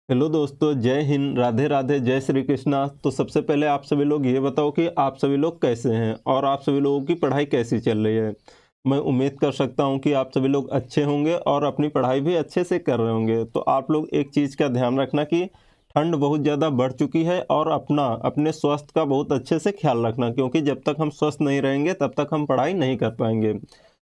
Hello दोस्तों, जय हिंद, राधे राधे, जय श्री कृष्णा। तो सबसे पहले आप सभी लोग ये बताओ कि आप सभी लोग कैसे हैं और आप सभी लोगों की पढ़ाई कैसी चल रही है। मैं उम्मीद कर सकता हूं कि आप सभी लोग अच्छे होंगे और अपनी पढ़ाई भी अच्छे से कर रहे होंगे। तो आप लोग एक चीज़ का ध्यान रखना कि ठंड बहुत ज़्यादा बढ़ चुकी है और अपने स्वास्थ्य का बहुत अच्छे से ख्याल रखना, क्योंकि जब तक हम स्वस्थ नहीं रहेंगे तब तक हम पढ़ाई नहीं कर पाएंगे।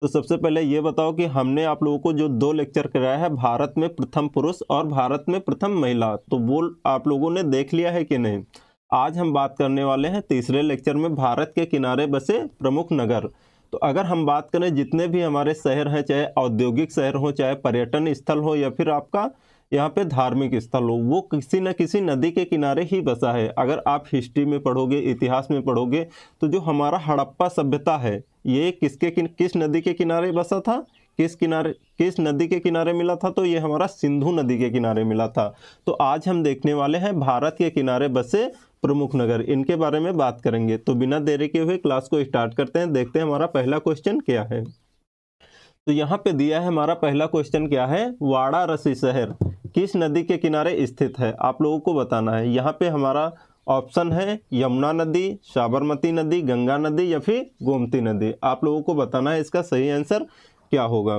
तो सबसे पहले ये बताओ कि हमने आप लोगों को जो 2 लेक्चर कराया है, भारत में प्रथम पुरुष और भारत में प्रथम महिला, तो वो आप लोगों ने देख लिया है कि नहीं। आज हम बात करने वाले हैं तीसरे लेक्चर में भारत के किनारे बसे प्रमुख नगर। तो अगर हम बात करें जितने भी हमारे शहर हैं, चाहे औद्योगिक शहर हो, चाहे पर्यटन स्थल हो, या फिर आपका यहाँ पे धार्मिक स्थल हो, वो किसी न किसी नदी के किनारे ही बसा है। अगर आप हिस्ट्री में पढ़ोगे, इतिहास में पढ़ोगे, तो जो हमारा हड़प्पा सभ्यता है, ये किस नदी के किनारे बसा था, किस नदी के किनारे मिला था, तो ये हमारा सिंधु नदी के किनारे मिला था। तो आज हम देखने वाले हैं भारत के किनारे बसे प्रमुख नगर, इनके बारे में बात करेंगे। तो बिना देरी के हुए क्लास को स्टार्ट करते हैं। देखते हैं हमारा पहला क्वेश्चन क्या है। तो यहाँ पे दिया है हमारा पहला क्वेश्चन क्या है, वाराणसी शहर किस नदी के किनारे स्थित है, आप लोगों को बताना है। यहाँ पे हमारा ऑप्शन है यमुना नदी, साबरमती नदी, गंगा नदी या फिर गोमती नदी। आप लोगों को बताना है इसका सही आंसर क्या होगा।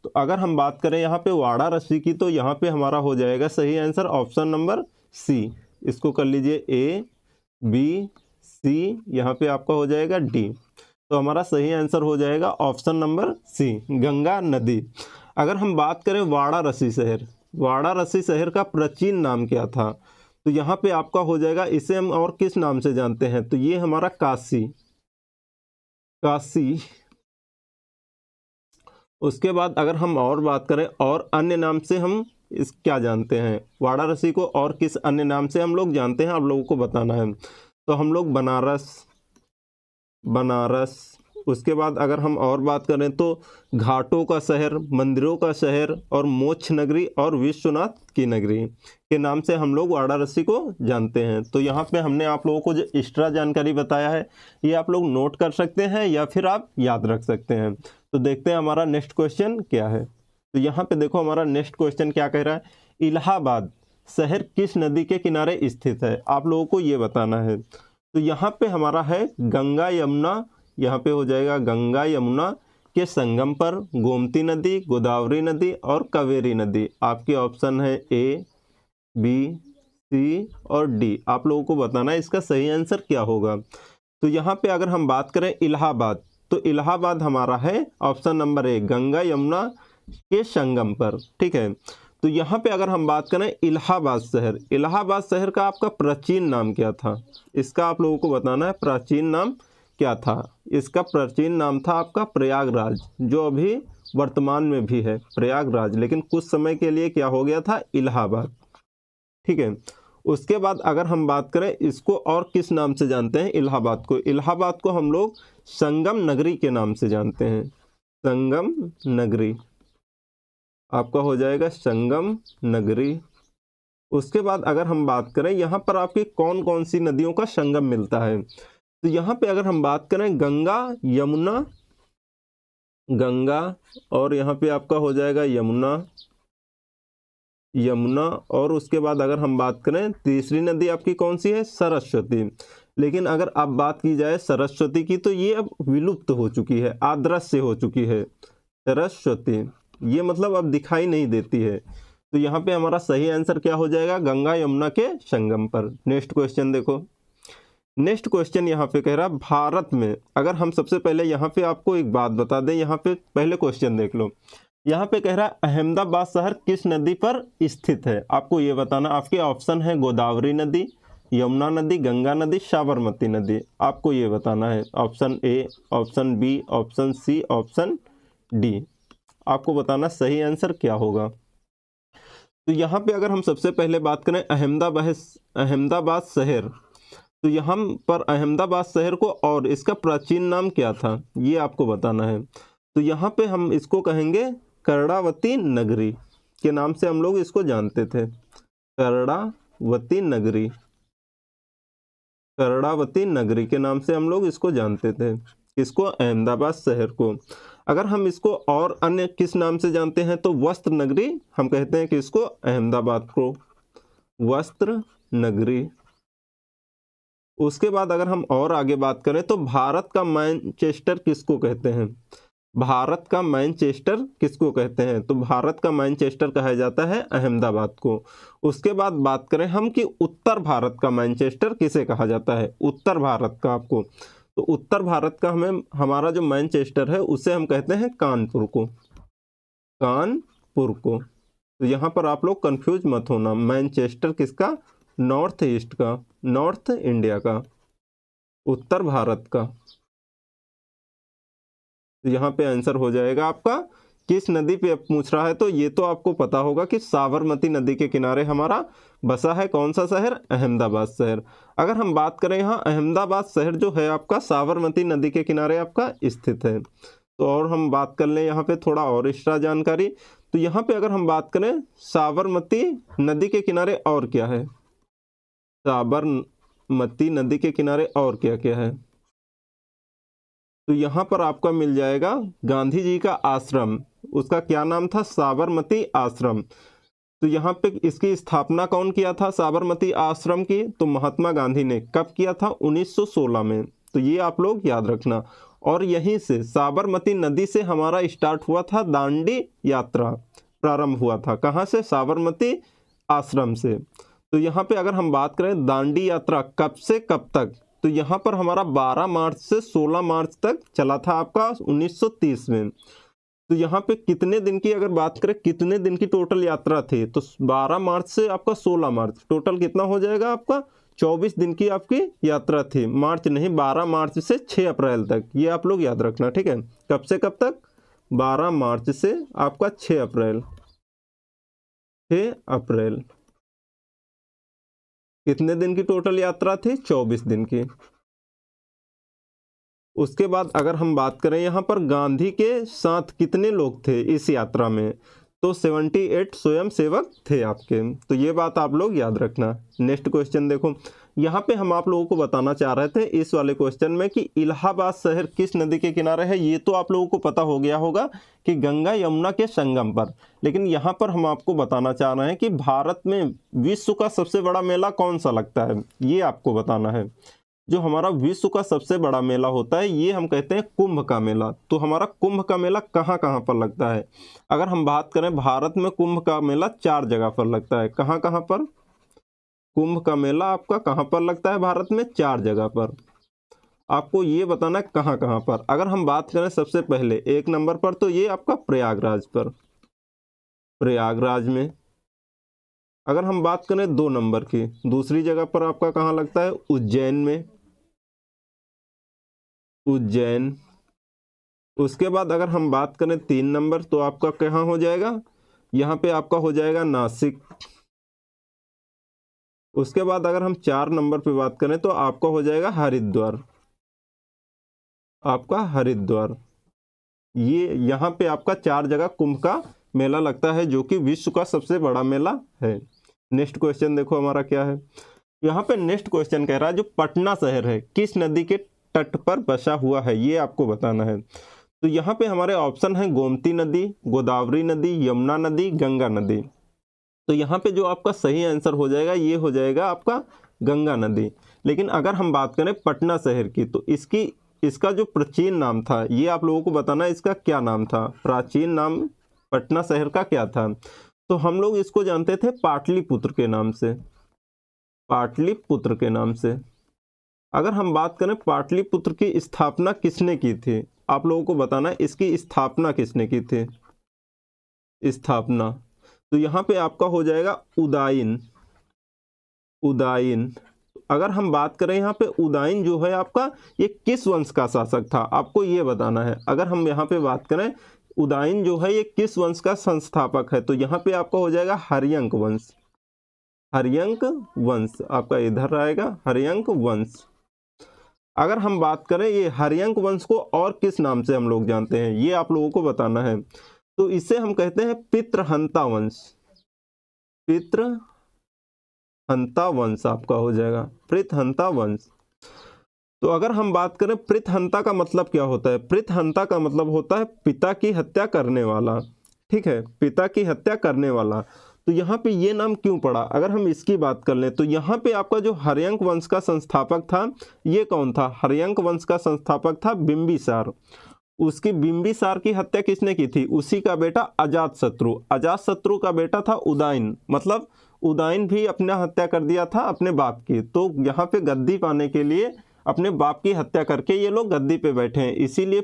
तो अगर हम बात करें यहाँ पे वाराणसी की, तो यहाँ पे हमारा हो जाएगा सही आंसर ऑप्शन नंबर सी। इसको कर लीजिए ए, बी, सी, यहाँ पे आपका हो जाएगा डी। तो हमारा सही आंसर हो जाएगा ऑप्शन नंबर सी, गंगा नदी। अगर हम बात करें वाराणसी शहर का प्राचीन नाम क्या था, तो यहाँ पे आपका हो जाएगा, इसे हम और किस नाम से जानते हैं, तो ये हमारा काशी। उसके बाद अगर हम और बात करें और अन्य नाम से हम इस क्या जानते हैं, वाराणसी को और किस अन्य नाम से हम लोग जानते हैं, आप लोगों को बताना है। तो हम लोग बनारस। उसके बाद अगर हम और बात करें तो घाटों का शहर, मंदिरों का शहर और मोक्ष नगरी और विश्वनाथ की नगरी के नाम से हम लोग वाराणसी को जानते हैं। तो यहाँ पे हमने आप लोगों को जो एक्स्ट्रा जानकारी बताया है, ये आप लोग नोट कर सकते हैं या फिर आप याद रख सकते हैं। तो देखते हैं हमारा नेक्स्ट क्वेश्चन क्या है। तो यहाँ पे देखो हमारा नेक्स्ट क्वेश्चन क्या कह रहा है, इलाहाबाद शहर किस नदी के किनारे स्थित है, आप लोगों को ये बताना है। तो यहाँ पे हमारा है गंगा यमुना, यहाँ पे हो जाएगा गंगा यमुना के संगम पर, गोमती नदी, गोदावरी नदी और कावेरी नदी। आपके ऑप्शन है ए, बी, सी और डी। आप लोगों को बताना है इसका सही आंसर क्या होगा। तो यहाँ पे अगर हम बात करें इलाहाबाद, तो इलाहाबाद हमारा है option number A, Ganga Yamuna के संगम पर। ठीक है। तो यहाँ पे अगर हम बात करें इलाहाबाद शहर का आपका प्राचीन नाम क्या था, इसका आप लोगों को बताना है प्राचीन नाम क्या था। इसका प्राचीन नाम था आपका प्रयागराज, जो अभी वर्तमान में भी है प्रयागराज, लेकिन कुछ समय के लिए क्या हो गया था, इलाहाबाद। ठीक है। उसके बाद अगर हम बात करें इसको और किस नाम से जानते हैं, इलाहाबाद को हम लोग संगम नगरी के नाम से जानते हैं। संगम नगरी आपका हो जाएगा संगम नगरी। उसके बाद अगर हम बात करें यहाँ पर आपकी कौन कौन सी नदियों का संगम मिलता है, तो यहाँ पे अगर हम बात करें गंगा और यहाँ पे आपका हो जाएगा यमुना। और उसके बाद अगर हम बात करें तीसरी नदी आपकी कौन सी है, सरस्वती। लेकिन अगर अब बात की जाए सरस्वती की, तो ये अब विलुप्त हो चुकी है, अदृश्य हो चुकी है सरस्वती, ये मतलब अब दिखाई नहीं देती है। तो यहाँ पे हमारा सही आंसर क्या हो जाएगा, गंगा यमुना के संगम पर। नेक्स्ट क्वेश्चन देखो। नेक्स्ट क्वेश्चन यहाँ पे कह रहा है भारत में, अगर हम सबसे पहले यहाँ पे आपको एक बात बता दें, यहाँ पे पहले क्वेश्चन देख लो। यहाँ पे कह रहा है अहमदाबाद शहर किस नदी पर स्थित है, आपको ये बताना। आपके ऑप्शन है गोदावरी नदी, यमुना नदी, गंगा नदी, साबरमती नदी। आपको ये बताना है option A, option B, option C, option D. आपको बताना सही आंसर क्या होगा। तो यहाँ पे अगर हम सबसे पहले बात करें अहमदाबाद शहर, तो यहाँ पर अहमदाबाद शहर को और इसका प्राचीन नाम क्या था, ये आपको बताना है। तो यहाँ पे हम इसको कहेंगे कर्णावती नगरी के नाम से हम लोग इसको जानते थे। कर्णावती नगरी के नाम से हम लोग इसको जानते थे, इसको अहमदाबाद शहर को। अगर हम इसको और अन्य किस नाम से जानते हैं, तो वस्त्र नगरी हम कहते हैं कि इसको अहमदाबाद को। वस्त्र नगरी। उसके बाद अगर हम और आगे बात करें तो भारत का मैनचेस्टर किसको कहते हैं? भारत का मैनचेस्टर किसको कहते हैं? तो भारत का मैनचेस्टर कहा जाता है अहमदाबाद को। उसके बाद बात करें हम कि उत्तर भारत का मैनचेस्टर किसे कहा जाता है? उत्तर भारत का आपको, तो उत्तर भारत का हमारा जो मैनचेस्टर है उसे हम कहते हैं कानपुर को, कानपुर को। तो यहाँ पर आप लोग कंफ्यूज मत होना, मैनचेस्टर किसका? नॉर्थ ईस्ट का, नॉर्थ इंडिया का, उत्तर भारत का। तो यहाँ पे आंसर हो जाएगा आपका किस नदी पे पूछ रहा है, तो ये तो आपको पता होगा कि साबरमती नदी के किनारे हमारा बसा है कौन सा शहर? अहमदाबाद शहर। अगर हम बात करें यहाँ अहमदाबाद शहर जो है आपका साबरमती नदी के किनारे आपका स्थित है। तो और हम बात कर लें यहाँ पे थोड़ा और एक्स्ट्रा जानकारी, तो यहाँ पे अगर हम बात करें साबरमती नदी के किनारे और क्या है, साबरमती नदी के किनारे और क्या क्या है, तो यहाँ पर आपका मिल जाएगा गांधी जी का आश्रम, उसका क्या नाम था? साबरमती आश्रम। तो यहाँ पे इसकी स्थापना कौन किया था साबरमती आश्रम की? तो महात्मा गांधी ने। कब किया था? 1916 में। तो ये आप लोग याद रखना। और यहीं से साबरमती नदी से हमारा स्टार्ट हुआ था दांडी यात्रा, प्रारंभ हुआ था कहाँ से? साबरमती आश्रम से। तो यहाँ पे अगर हम बात करें दांडी यात्रा कब से कब तक, तो यहाँ पर हमारा 12 मार्च से 16 मार्च तक चला था आपका 1930 में। तो यहाँ पे कितने दिन की अगर बात करें, कितने दिन की टोटल यात्रा थी, तो 12 मार्च से आपका 16 मार्च, टोटल कितना हो जाएगा आपका? 24 दिन की आपकी यात्रा थी। मार्च नहीं, 12 मार्च से 6 अप्रैल तक, ये आप लोग याद रखना, ठीक है? कब से कब तक? 12 मार्च से आपका 6 अप्रैल, 6 अप्रैल। कितने दिन की टोटल यात्रा थी? 24 दिन की। उसके बाद अगर हम बात करें यहाँ पर गांधी के साथ कितने लोग थे इस यात्रा में, तो 78 स्वयं सेवक थे आपके। तो ये बात आप लोग याद रखना। नेक्स्ट क्वेश्चन देखो, यहाँ पे हम आप लोगों को बताना चाह रहे थे इस वाले क्वेश्चन में कि इलाहाबाद शहर किस नदी के किनारे है। ये तो आप लोगों को पता हो गया होगा कि गंगा यमुना के संगम पर। लेकिन यहाँ पर हम आपको बताना चाह रहे हैं कि भारत में विश्व का सबसे बड़ा मेला कौन सा लगता है, ये आपको बताना है। जो हमारा विश्व का सबसे बड़ा मेला होता है ये हम कहते हैं कुंभ का मेला। तो हमारा कुंभ का मेला कहाँ कहाँ पर लगता है? अगर हम बात करें भारत में कुंभ का मेला 4 जगह पर लगता है। कहाँ कहाँ पर कुंभ का मेला आपका कहाँ पर लगता है? भारत में 4 जगह पर। आपको ये बताना है कहाँ कहाँ पर। अगर हम बात करें सबसे पहले 1 नंबर पर, तो ये आपका प्रयागराज पर, प्रयागराज में। अगर हम बात करें 2 नंबर की, दूसरी जगह पर आपका कहाँ लगता है? उज्जैन में, उज्जैन। उसके बाद अगर हम बात करें 3 नंबर, तो आपका कहाँ हो जाएगा? यहाँ पे आपका हो जाएगा नासिक। उसके बाद अगर हम 4 नंबर पे बात करें तो आपका हो जाएगा हरिद्वार, आपका हरिद्वार। ये यहाँ पे आपका 4 जगह कुंभ का मेला लगता है जो कि विश्व का सबसे बड़ा मेला है। नेक्स्ट क्वेश्चन देखो हमारा क्या है। यहाँ पे नेक्स्ट क्वेश्चन कह रहा है जो पटना शहर है किस नदी के तट पर बसा हुआ है, ये आपको बताना है। तो यहाँ पे हमारे ऑप्शन है गोमती नदी, गोदावरी नदी, यमुना नदी, गंगा नदी। तो यहाँ पे जो आपका सही आंसर हो जाएगा ये हो जाएगा आपका गंगा नदी। लेकिन अगर हम बात करें पटना शहर की, तो इसका जो प्राचीन नाम था ये आप लोगों को बताना है, इसका क्या नाम था? प्राचीन नाम पटना शहर का क्या था? तो हम लोग इसको जानते थे पाटलिपुत्र के नाम से, पाटलिपुत्र के नाम से। अगर हम बात करें पाटलिपुत्र की स्थापना किसने की थी, आप लोगों को बताना है इसकी स्थापना किसने की थी, स्थापना। तो यहाँ पे आपका हो जाएगा उदयन, उदयन। अगर हम बात करें यहाँ पे उदयन जो है आपका ये किस वंश का शासक था, आपको ये बताना है। अगर हम यहाँ पे बात करें उदयन जो है ये किस वंश का संस्थापक है, तो यहाँ पे आपका हो जाएगा हर्यंक वंश, हर्यंक वंश आपका इधर आएगा, हर्यंक वंश। अगर हम बात करें ये हर्यंक वंश को और किस नाम से हम लोग जानते हैं, ये आप लोगों को बताना है। तो इसे हम कहते हैं पितृहंता वंश, पितृहंता वंश आपका हो जाएगा, पितृहंता वंश। तो अगर हम बात करें पितृहंता का मतलब क्या होता है, पितृहंता का मतलब होता है पिता की हत्या करने वाला, ठीक है, पिता की हत्या करने वाला। तो यहाँ पे ये नाम क्यों पड़ा? अगर हम इसकी बात कर लें तो यहाँ पे आपका जो हर्यंक वंश का संस्थापक था ये कौन था? हर्यंक वंश का संस्थापक था बिंबिसार। उसकी बिंबिसार की हत्या किसने की थी? उसी का बेटा अजातशत्रु। अजातशत्रु का बेटा था उदयन, मतलब उदयन भी अपना हत्या कर दिया था अपने बाप की। तो यहाँ पे गद्दी पाने के लिए अपने बाप की हत्या करके ये लोग गद्दी पे बैठे हैं, इसीलिए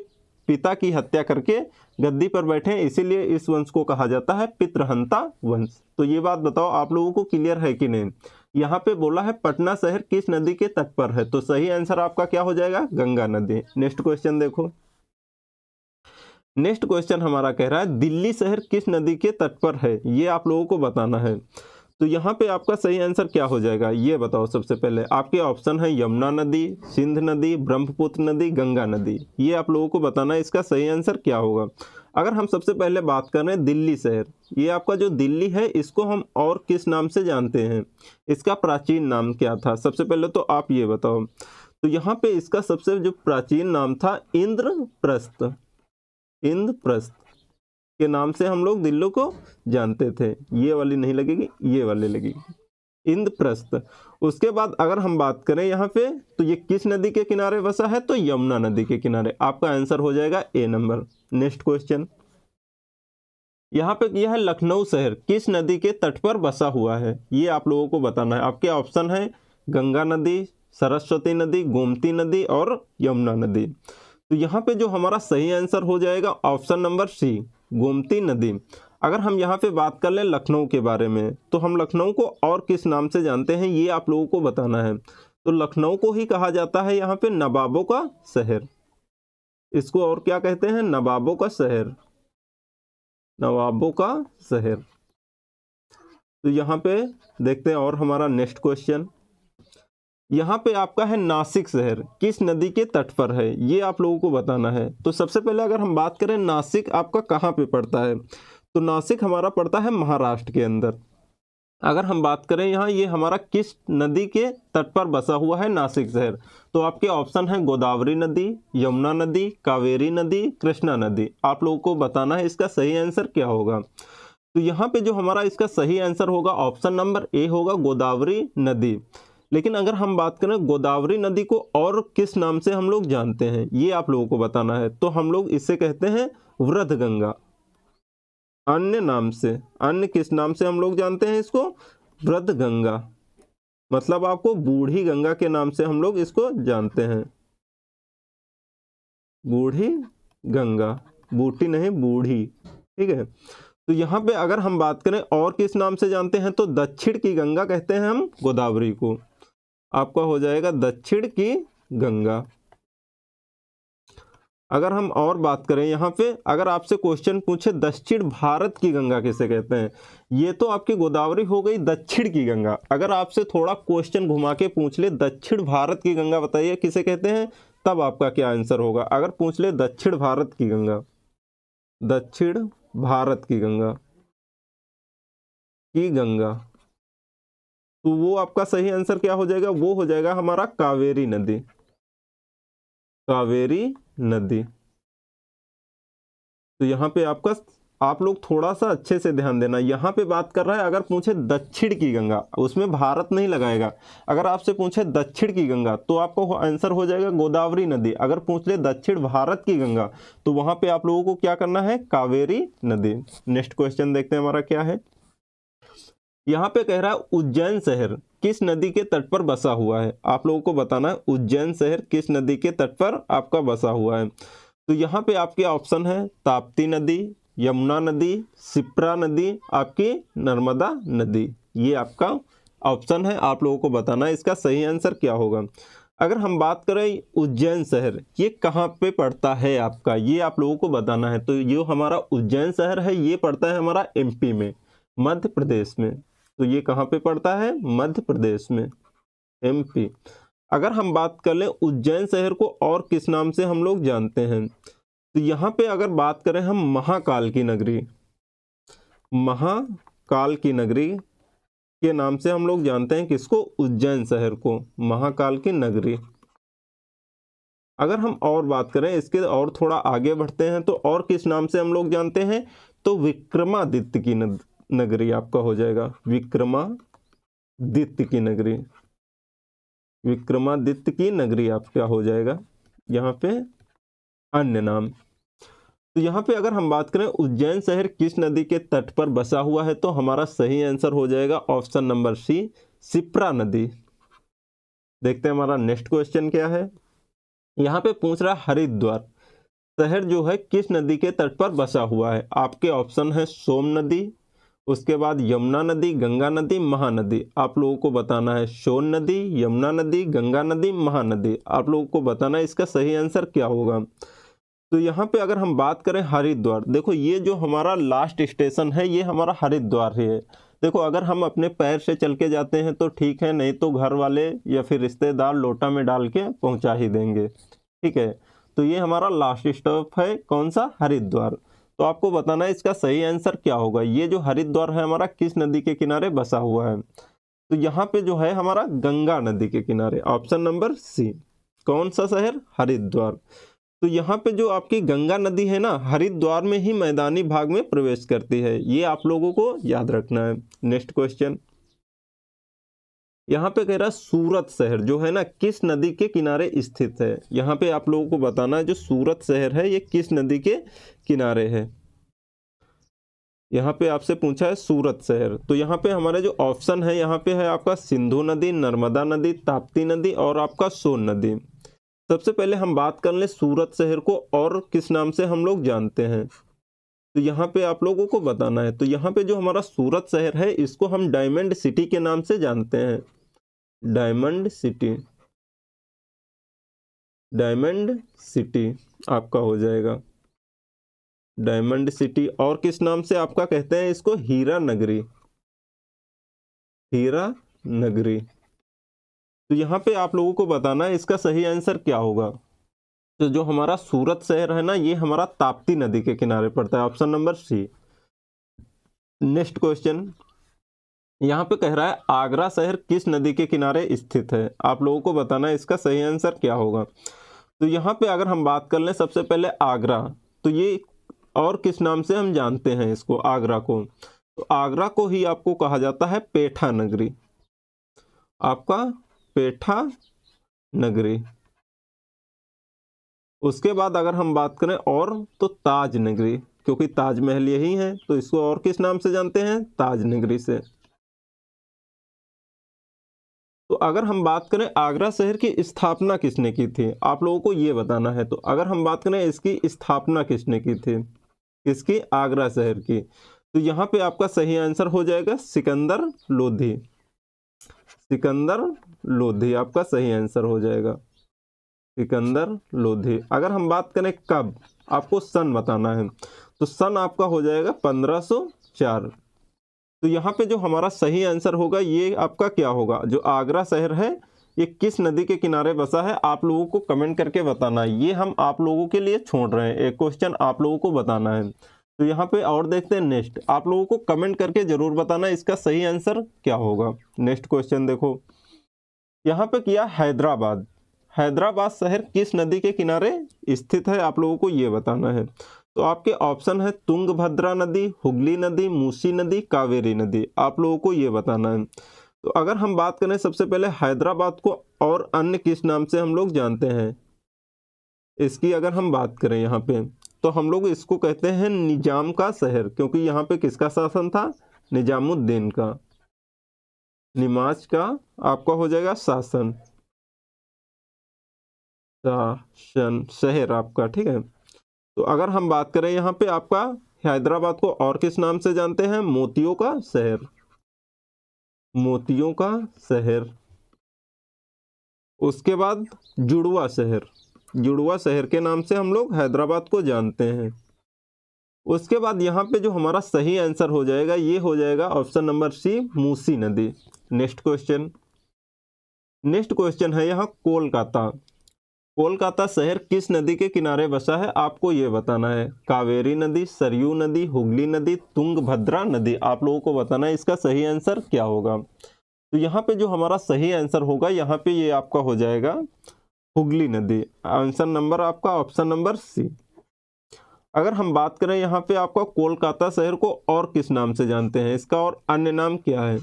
पिता की हत्या करके गद्दी पर बैठे हैं, इसीलिए इस वंश को कहा जाता है पितृहंता वंश। तो ये बात बताओ आप लोगों को क्लियर है कि नहीं? यहाँ पे बोला है पटना शहर किस नदी के तट पर है, तो सही आंसर आपका क्या हो जाएगा? गंगा नदी। नेक्स्ट क्वेश्चन देखो। नेक्स्ट क्वेश्चन हमारा कह रहा है दिल्ली शहर किस नदी के तट पर है, ये आप लोगों को बताना है। तो यहाँ पे आपका सही आंसर क्या हो जाएगा ये बताओ। सबसे पहले आपके ऑप्शन है यमुना नदी, सिंध नदी, ब्रह्मपुत्र नदी, गंगा नदी। ये आप लोगों को बताना है इसका सही आंसर क्या होगा। अगर हम सबसे पहले बात कर रहे हैं दिल्ली शहर, ये आपका जो दिल्ली है इसको हम और किस नाम से जानते हैं, इसका प्राचीन नाम क्या था? सबसे पहले तो आप ये बताओ। तो यहाँ पे इसका सबसे जो प्राचीन नाम था इंद्रप्रस्थ। इंद्रप्रस्थ के नाम से हम लोग दिल्ली को जानते थे। ये वाली नहीं लगेगी, ये वाली लगेगी, इंद्रप्रस्थ। उसके बाद अगर हम बात करें यहाँ पे तो ये किस नदी के किनारे बसा है? तो यमुना नदी के किनारे। आपका आंसर हो जाएगा ए नंबर। नेक्स्ट क्वेश्चन यहाँ पे यह है लखनऊ शहर किस नदी के तट पर बसा हुआ है, ये आप लोगों को बताना है। आपके ऑप्शन है गंगा नदी, सरस्वती नदी, गोमती नदी और यमुना नदी। तो यहाँ पे जो हमारा सही आंसर हो जाएगा ऑप्शन नंबर सी, गोमती नदी। अगर हम यहाँ पे बात कर लें लखनऊ के बारे में तो हम लखनऊ को और किस नाम से जानते हैं ये आप लोगों को बताना है। तो लखनऊ को ही कहा जाता है यहाँ पे नवाबों का शहर। इसको और क्या कहते हैं? नवाबों का शहर, नवाबों का शहर। तो यहाँ पे देखते हैं और हमारा नेक्स्ट क्वेश्चन। यहाँ पे आपका है नासिक शहर किस नदी के तट पर है, ये आप लोगों को बताना है। तो सबसे पहले अगर हम बात करें नासिक आपका कहाँ पे पड़ता है, तो नासिक हमारा पड़ता है महाराष्ट्र के अंदर। अगर हम बात करें यहाँ ये हमारा किस नदी के तट पर बसा हुआ है नासिक शहर, तो आपके ऑप्शन है गोदावरी नदी, यमुना नदी, कावेरी नदी, कृष्णा नदी। आप लोगों को बताना है इसका सही आंसर क्या होगा। तो यहाँ पे जो हमारा इसका सही आंसर होगा ऑप्शन नंबर ए होगा गोदावरी नदी। लेकिन अगर हम बात करें गोदावरी नदी को और किस नाम से हम लोग जानते हैं ये आप लोगों को बताना है। तो हम लोग इससे कहते हैं वृद्ध गंगा, अन्य नाम से, अन्य किस नाम से हम लोग जानते हैं इसको? वृद्ध गंगा, मतलब आपको बूढ़ी गंगा के नाम से हम लोग इसको जानते हैं। बूढ़ी गंगा, बूटी नहीं बूढ़ी, ठीक है। तो यहाँ पे अगर हम बात करें और किस नाम से जानते हैं तो दक्षिण की गंगा कहते हैं हम गोदावरी को। आपका हो जाएगा दक्षिण की गंगा। अगर हम और बात करें यहाँ पे अगर आपसे क्वेश्चन पूछे दक्षिण भारत की गंगा किसे कहते हैं, ये तो आपकी गोदावरी हो गई दक्षिण की गंगा। अगर आपसे थोड़ा क्वेश्चन घुमा के पूछ ले दक्षिण भारत की गंगा बताइए किसे कहते हैं, तब आपका क्या आंसर होगा। अगर पूछ ले दक्षिण भारत की गंगा, दक्षिण भारत की गंगा, तो वो आपका सही आंसर क्या हो जाएगा? वो हो जाएगा हमारा कावेरी नदी, कावेरी नदी। तो यहाँ पे आपका आप लोग थोड़ा सा अच्छे से ध्यान देना। यहाँ पे बात कर रहा है अगर पूछे दक्षिण की गंगा, उसमें भारत नहीं लगाएगा। अगर आपसे पूछे दक्षिण की गंगा तो आपको आंसर हो जाएगा गोदावरी नदी। अगर पूछ ले दक्षिण भारत की गंगा तो वहां पे आप लोगों को क्या करना है? कावेरी नदी। नेक्स्ट क्वेश्चन देखते हैं हमारा क्या है। यहाँ पे कह रहा है उज्जैन शहर किस नदी के तट पर बसा हुआ है। आप लोगों को बताना है उज्जैन शहर किस नदी के तट पर आपका बसा हुआ है। तो यहाँ पे आपके ऑप्शन है ताप्ती नदी, यमुना नदी, शिप्रा नदी, आपकी नर्मदा नदी। ये आपका ऑप्शन है, आप लोगों को बताना है इसका सही आंसर क्या होगा। अगर हम बात करें उज्जैन शहर ये कहाँ पे पड़ता है आपका, ये आप लोगों को बताना है। तो ये हमारा उज्जैन शहर है ये पड़ता है हमारा एमपी में, मध्य प्रदेश में। तो ये कहाँ पे पड़ता है? मध्य प्रदेश में, एमपी। अगर हम बात कर लें उज्जैन शहर को और किस नाम से हम लोग जानते हैं, तो यहाँ पे अगर बात करें हम महाकाल की नगरी, महाकाल की नगरी के नाम से हम लोग जानते हैं किसको? उज्जैन शहर को, महाकाल की नगरी। अगर हम और बात करें इसके और थोड़ा आगे बढ़ते हैं तो और किस नाम से हम लोग जानते हैं? तो विक्रमादित्य की नगरी आपका हो जाएगा, विक्रमादित्य की नगरी, विक्रमादित्य की नगरी आपका हो जाएगा यहाँ पे अन्य नाम। तो यहाँ पे अगर हम बात करें उज्जैन शहर किस नदी के तट पर बसा हुआ है, तो हमारा सही आंसर हो जाएगा ऑप्शन नंबर सी, शिप्रा नदी। देखते हैं हमारा नेक्स्ट क्वेश्चन क्या है। यहाँ पे पूछ रहा है हरिद्वार शहर जो है किस नदी के तट पर बसा हुआ है। आपके ऑप्शन है सोम नदी, उसके बाद यमुना नदी, गंगा नदी, महानदी। आप लोगों को बताना है सोन नदी, यमुना नदी, गंगा नदी, महानदी। आप लोगों को बताना है इसका सही आंसर क्या होगा। तो यहाँ पे अगर हम बात करें हरिद्वार, देखो ये जो हमारा लास्ट स्टेशन है ये हमारा हरिद्वार ही है। देखो अगर हम अपने पैर से चल के जाते हैं तो ठीक है, नहीं तो घर वाले या फिर रिश्तेदार लोटा में डाल के पहुंचा ही देंगे, ठीक है। तो ये हमारा लास्ट स्टॉप है कौन सा, हरिद्वार। तो आपको बताना है इसका सही आंसर क्या होगा। ये जो हरिद्वार है हमारा किस नदी के किनारे बसा हुआ है, तो यहाँ पे जो है हमारा गंगा नदी के किनारे, ऑप्शन नंबर सी। कौन सा शहर, हरिद्वार। तो यहाँ पे जो आपकी गंगा नदी है ना, हरिद्वार में ही मैदानी भाग में प्रवेश करती है, ये आप लोगों को याद रखना है। नेक्स्ट क्वेश्चन यहाँ पे कह रहा है सूरत शहर जो है ना किस नदी के किनारे स्थित है। यहाँ पे आप लोगों को बताना है जो सूरत शहर है ये किस नदी के किनारे है। यहाँ पे आपसे पूछा है सूरत शहर, तो यहाँ पे हमारे जो ऑप्शन है यहाँ पे है आपका सिंधु नदी, नर्मदा नदी, ताप्ती नदी और आपका सोन नदी। सबसे पहले हम बात कर लें सूरत शहर को और किस नाम से हम लोग जानते हैं, तो यहाँ पे आप लोगों को बताना है। तो यहाँ पे जो हमारा सूरत शहर है इसको हम डायमंड सिटी के नाम से जानते हैं, डायमंड सिटी, डायमंड सिटी आपका हो जाएगा डायमंड सिटी। और किस नाम से आपका कहते हैं इसको, हीरा नगरी, हीरा नगरी। तो यहाँ पे आप लोगों को बताना है इसका सही आंसर क्या होगा। तो जो हमारा सूरत शहर है ना ये हमारा ताप्ती नदी के किनारे पड़ता है, option number C. Next question यहाँ पे कह रहा है आगरा शहर किस नदी के किनारे स्थित है। आप लोगों को बताना है इसका सही आंसर क्या होगा। तो यहाँ पे अगर हम बात कर लें सबसे पहले आगरा, तो ये और किस नाम से हम जानते हैं इसको, आगरा को, तो आगरा को ही आपको कहा जाता है पेठा नगरी, आपका पेठा नगरी। उसके बाद अगर हम बात करें और, तो ताज नगरी, क्योंकि ताजमहल यही है तो इसको और किस नाम से जानते हैं, ताज नगरी से। तो अगर हम बात करें आगरा शहर की स्थापना किसने की थी, आप लोगों को ये बताना है। तो अगर हम बात करें इसकी स्थापना किसने की थी, किसकी, आगरा शहर की, तो यहाँ पे आपका सही आंसर हो जाएगा सिकंदर लोधी, सिकंदर लोधी आपका सही आंसर हो जाएगा, सिकंदर लोधी। अगर हम बात करें कब, आपको सन बताना है, तो सन आपका हो जाएगा 1504। तो यहाँ पे जो हमारा सही आंसर होगा ये आपका क्या होगा, जो आगरा शहर है ये किस नदी के किनारे बसा है, आप लोगों को कमेंट करके बताना है। ये हम आप लोगों के लिए छोड़ रहे हैं, एक क्वेश्चन आप लोगों को बताना है। तो यहाँ पे और देखते हैं नेक्स्ट, आप लोगों को कमेंट करके जरूर बताना इसका सही आंसर क्या होगा। नेक्स्ट क्वेश्चन देखो यहाँ पे किया हैदराबाद, हैदराबाद शहर किस नदी के किनारे स्थित है, आप लोगों को ये बताना है। तो आपके ऑप्शन है तुंगभद्रा नदी, हुगली नदी, मूसी नदी, कावेरी नदी। आप लोगों को ये बताना है। तो अगर हम बात करें सबसे पहले हैदराबाद को और अन्य किस नाम से हम लोग जानते हैं, इसकी अगर हम बात करें यहाँ पे, तो हम लोग इसको कहते हैं निजाम का शहर, क्योंकि यहाँ पे किसका शासन था, निजामुद्दीन का, निमाज का आपका हो जाएगा शासन, शासन शहर आपका, ठीक है। तो अगर हम बात करें यहाँ पे आपका हैदराबाद को और किस नाम से जानते हैं, मोतियों का शहर, मोतियों का शहर। उसके बाद जुड़वा शहर, जुड़वा शहर के नाम से हम लोग हैदराबाद को जानते हैं। उसके बाद यहाँ पे जो हमारा सही आंसर हो जाएगा ये हो जाएगा ऑप्शन नंबर सी, मूसी नदी। नेक्स्ट क्वेश्चन, नेक्स्ट क्वेश्चन है यहाँ कोलकाता, कोलकाता शहर किस नदी के किनारे बसा है, आपको ये बताना है। कावेरी नदी, सरयू नदी, हुगली नदी, तुंगभद्रा नदी। आप लोगों को बताना है इसका सही आंसर क्या होगा। तो यहाँ पे जो हमारा सही आंसर होगा यहाँ पे ये आपका हो जाएगा हुगली नदी, आंसर नंबर आपका ऑप्शन नंबर सी। अगर हम बात करें यहाँ पे आपका कोलकाता शहर को और किस नाम से जानते हैं, इसका और अन्य नाम क्या है?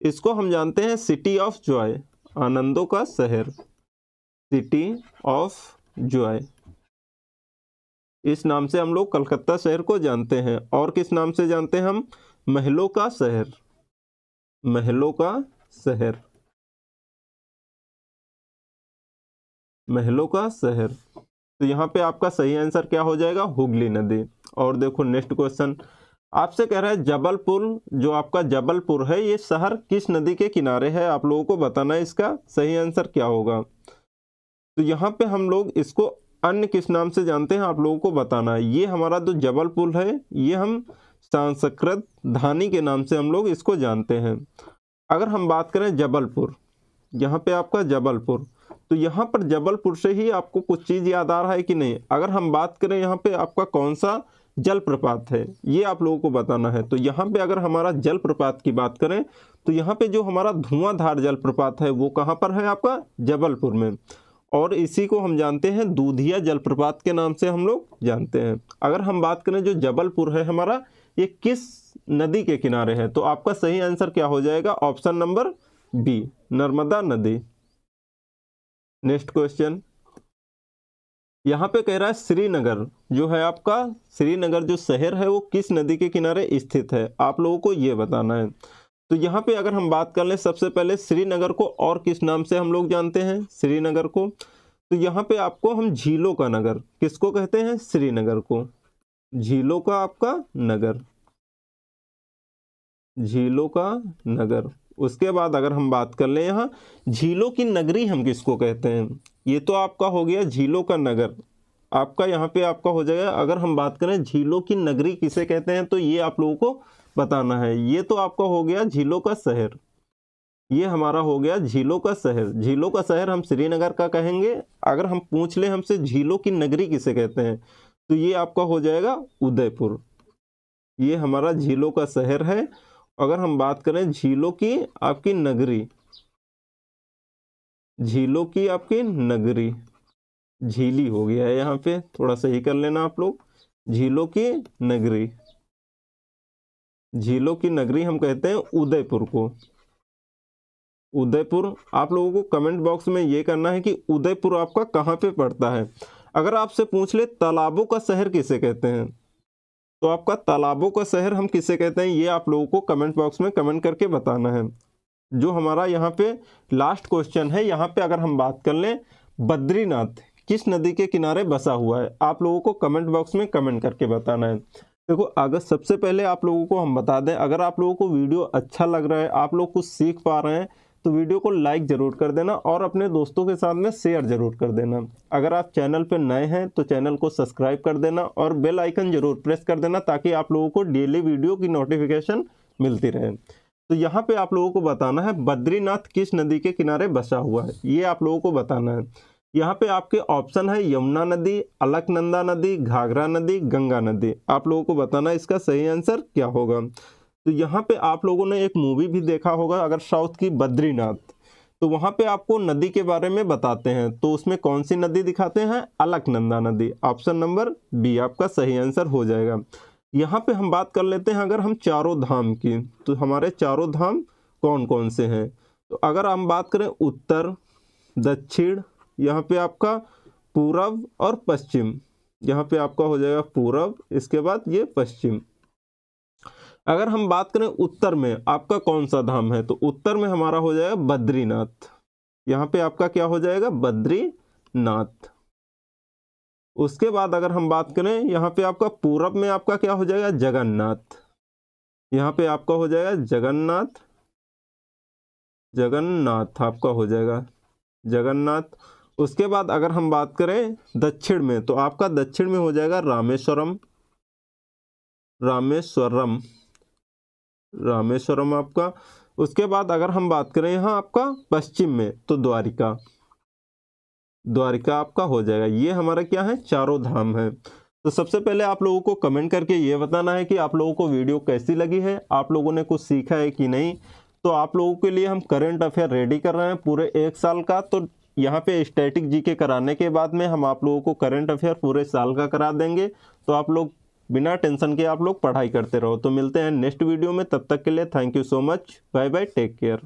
इसको हम जानते हैं सिटी ऑफ जॉय, आनंदों का शहर, सिटी ऑफ जॉय। इस नाम से हम लोग कलकत्ता शहर को जानते हैं। और किस नाम से जानते हैं हम? महलों का शहर, महलों का शहर, महलों का शहर। तो यहाँ पे आपका सही आंसर क्या हो जाएगा? हुगली नदी। और देखो नेक्स्ट क्वेश्चन आपसे कह रहा है जबलपुर, जो आपका जबलपुर है ये शहर किस नदी के किनारे है? आप लोगों को बताना है इसका सही आंसर क्या होगा। तो यहाँ पे हम लोग इसको अन्य किस नाम से जानते हैं, आप लोगों को बताना है। ये हमारा जो जबलपुर है ये हम संस्कृत धानी के नाम से हम लोग इसको जानते हैं। अगर हम बात करें जबलपुर, यहाँ पे आपका जबलपुर, तो यहाँ पर जबलपुर से ही आपको कुछ चीज़ याद आ रहा है कि नहीं? अगर हम बात करें यहाँ पे आपका कौन सा जलप्रपात है ये आप लोगों को बताना है। तो यहाँ पे अगर हमारा जलप्रपात की बात करें तो यहाँ पे जो हमारा धुआंधार जलप्रपात है वो कहाँ पर है? आपका जबलपुर में। और इसी को हम जानते हैं दूधिया जलप्रपात के नाम से हम लोग जानते हैं। अगर हम बात करें जो जबलपुर है हमारा ये किस नदी के किनारे है? तो आपका सही आंसर क्या हो जाएगा? ऑप्शन नंबर बी, नर्मदा नदी। नेक्स्ट क्वेश्चन यहाँ पे कह रहा है श्रीनगर, जो है आपका श्रीनगर जो शहर है वो किस नदी के किनारे स्थित है? आप लोगों को ये बताना है। तो यहाँ पे अगर हम बात कर लें सबसे पहले श्रीनगर को और किस नाम से हम लोग जानते हैं श्रीनगर को? तो यहाँ पे आपको हम झीलों का नगर किसको कहते हैं? श्रीनगर को, झीलों का आपका नगर, झीलों का नगर। उसके बाद अगर हम बात कर लें यहाँ झीलों की नगरी हम किसको कहते हैं? ये तो आपका हो गया झीलों का नगर, आपका यहाँ पे आपका हो जाएगा। अगर हम बात करें झीलों की नगरी किसे कहते हैं तो ये आप लोगों को बताना है। ये तो आपका हो गया झीलों का शहर, ये हमारा हो गया झीलों का शहर। झीलों का शहर हम श्रीनगर का कहेंगे। अगर हम पूछ ले हमसे झीलों की नगरी किसे कहते हैं तो ये आपका हो जाएगा उदयपुर, ये हमारा झीलों का शहर है। अगर हम बात करें झीलों की आपकी नगरी, झीलों की आपकी नगरी, झीली हो गया है यहाँ पे, थोड़ा सही कर लेना आप लोग। झीलों की नगरी, झीलों की नगरी हम कहते हैं उदयपुर को, उदयपुर। आप लोगों को कमेंट बॉक्स में ये करना है कि उदयपुर आपका कहाँ पे पड़ता है। अगर आपसे पूछ ले तालाबों का शहर किसे कहते हैं तो आपका तालाबों का शहर हम किसे कहते हैं ये आप लोगों को कमेंट बॉक्स में कमेंट करके बताना है। जो हमारा यहाँ पे लास्ट क्वेश्चन है, यहाँ पे अगर हम बात कर लें बद्रीनाथ किस नदी के किनारे बसा हुआ है, आप लोगों को कमेंट बॉक्स में कमेंट करके बताना है। देखो अगर सबसे पहले आप लोगों को हम बता दें, अगर आप लोगों को वीडियो अच्छा लग रहा है, आप लोग कुछ सीख पा रहे हैं तो वीडियो को लाइक ज़रूर कर देना और अपने दोस्तों के साथ में शेयर ज़रूर कर देना। अगर आप चैनल पर नए हैं तो चैनल को सब्सक्राइब कर देना और बेल आइकन ज़रूर प्रेस कर देना ताकि आप लोगों को डेली वीडियो की नोटिफिकेशन मिलती रहे। तो यहाँ पे आप लोगों को बताना है बद्रीनाथ किस नदी के किनारे बसा हुआ है, ये आप लोगों को बताना है। यहाँ पे आपके ऑप्शन है यमुना नदी, अलकनंदा नदी, घाघरा नदी, गंगा नदी। आप लोगों को बताना है इसका सही आंसर क्या होगा। तो यहाँ पे आप लोगों ने एक मूवी भी देखा होगा अगर साउथ की, बद्रीनाथ, तो वहाँ पे आपको नदी के बारे में बताते हैं। तो उसमें कौन सी नदी दिखाते हैं? अलकनंदा नदी। ऑप्शन नंबर बी आपका सही आंसर हो जाएगा। यहाँ पे हम बात कर लेते हैं अगर हम चारों धाम की, तो हमारे चारों धाम कौन कौन से हैं? तो अगर हम बात करें उत्तर, दक्षिण, यहाँ पे आपका पूरब और पश्चिम, यहाँ पे आपका हो जाएगा पूरब, इसके बाद ये पश्चिम। अगर हम बात करें उत्तर में आपका कौन सा धाम है तो उत्तर में हमारा हो जाएगा बद्रीनाथ, यहाँ पे आपका क्या हो जाएगा? बद्रीनाथ। उसके बाद अगर हम बात करें यहाँ पे आपका पूरब में आपका क्या हो जाएगा? जगन्नाथ, यहाँ पे आपका हो जाएगा जगन्नाथ, जगन्नाथ आपका हो जाएगा जगन्नाथ। उसके बाद अगर हम बात करें दक्षिण में तो आपका दक्षिण में हो जाएगा रामेश्वरम, रामेश्वरम, रामेश्वरम आपका। उसके बाद अगर हम बात करें यहाँ आपका पश्चिम में तो द्वारिका, द्वारिका आपका हो जाएगा। ये हमारा क्या है? चारों धाम है। तो सबसे पहले आप लोगों को कमेंट करके ये बताना है कि आप लोगों को वीडियो कैसी लगी है, आप लोगों ने कुछ सीखा है कि नहीं। तो आप लोगों के लिए हम करंट अफेयर रेडी कर रहे हैं पूरे 1 साल का, तो यहाँ पे स्टैटिक जीके कराने के बाद में हम आप लोगों को करंट अफेयर पूरे साल का करा देंगे। तो आप लोग बिना टेंशन के आप लोग पढ़ाई करते रहो। तो मिलते हैं नेक्स्ट वीडियो में, तब तक के लिए thank you so much, bye bye, take care.